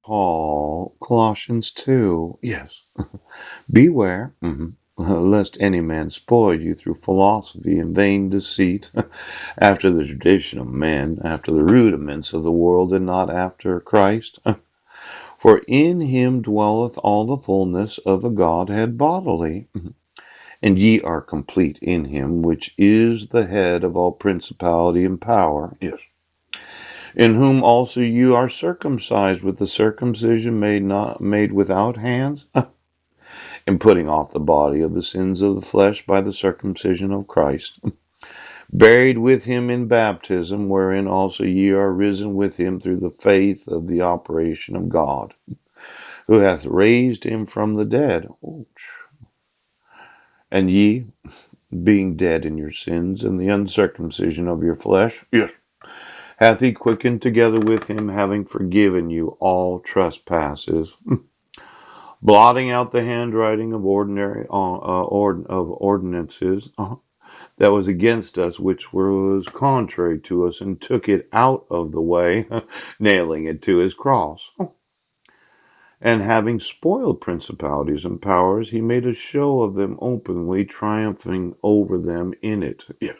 Paul, Colossians 2. Yes. Beware, lest any man spoil you through philosophy and vain deceit, after the tradition of men, after the rudiments of the world, and not after Christ. For in him dwelleth all the fullness of the Godhead bodily. And ye are complete in him, which is the head of all principality and power. Yes. In whom also you are circumcised with the circumcision made without hands, and putting off the body of the sins of the flesh by the circumcision of Christ, buried with him in baptism, wherein also ye are risen with him through the faith of the operation of God, who hath raised him from the dead. And ye, being dead in your sins and the uncircumcision of your flesh, yes, hath he quickened together with him, having forgiven you all trespasses, blotting out the handwriting of ordinances that was against us, which was contrary to us, and took it out of the way, nailing it to his cross. And having spoiled principalities and powers, he made a show of them openly, triumphing over them in it. Yes.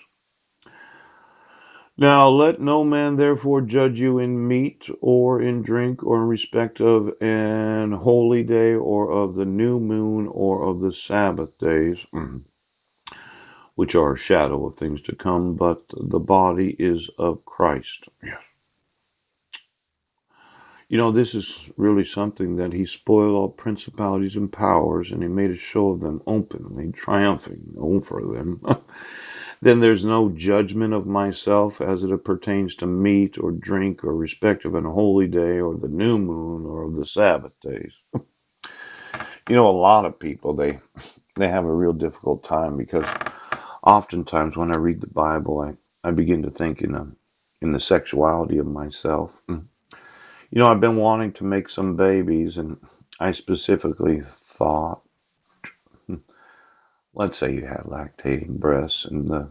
Now let no man therefore judge you in meat or in drink or in respect of an holy day or of the new moon or of the Sabbath days, which are a shadow of things to come, but the body is of Christ. Yes. You know, this is really something that he spoiled all principalities and powers, and he made a show of them openly, triumphing over them. Then there's no judgment of myself as it pertains to meat or drink or respect of an holy day or the new moon or of the Sabbath days. You know, a lot of people they have a real difficult time because oftentimes when I read the Bible, I begin to think in the sexuality of myself. You know, I've been wanting to make some babies, and I specifically thought, let's say you had lactating breasts, and the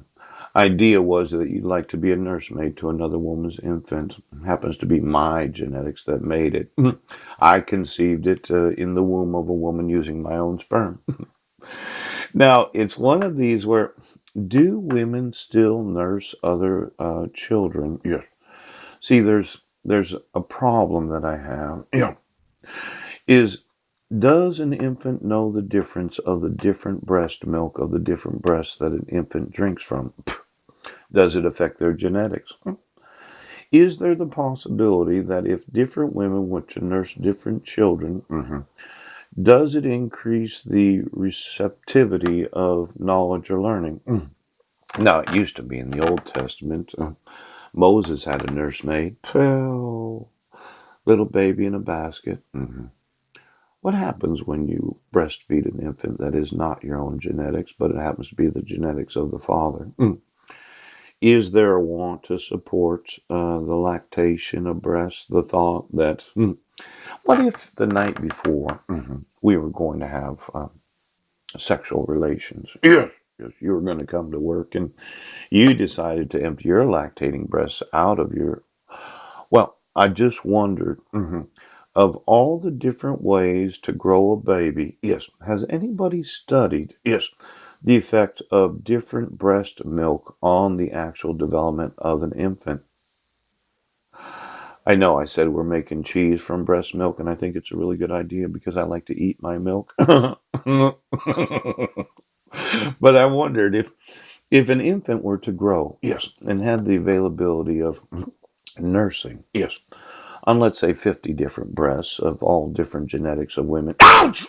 idea was that you'd like to be a nursemaid to another woman's infant. It happens to be my genetics that made it. I conceived it in the womb of a woman using my own sperm. Now, it's one of these where do women still nurse other children? Yes. See, there's a problem that I have. Yeah. Is does an infant know the difference of the different breast milk of the different breasts that an infant drinks from? Does it affect their genetics? Is there the possibility that if different women were to nurse different children, does it increase the receptivity of knowledge or learning? Now, it used to be in the Old Testament. Moses had a nursemaid. Well, little baby in a basket. What happens when you breastfeed an infant that is not your own genetics, but it happens to be the genetics of the father? Is there a want to support the lactation of breast? The thought that, what if the night before we were going to have sexual relations? Yes. Yes, you were going to come to work and you decided to empty your lactating breasts out of your. Well, I just wondered, of all the different ways to grow a baby, yes, has anybody studied, yes, the effect of different breast milk on the actual development of an infant? I know I said we're making cheese from breast milk, and I think it's a really good idea because I like to eat my milk. But I wondered if an infant were to grow, yes, and had the availability of nursing, yes, on let's say 50 different breasts of all different genetics of women. Ouch!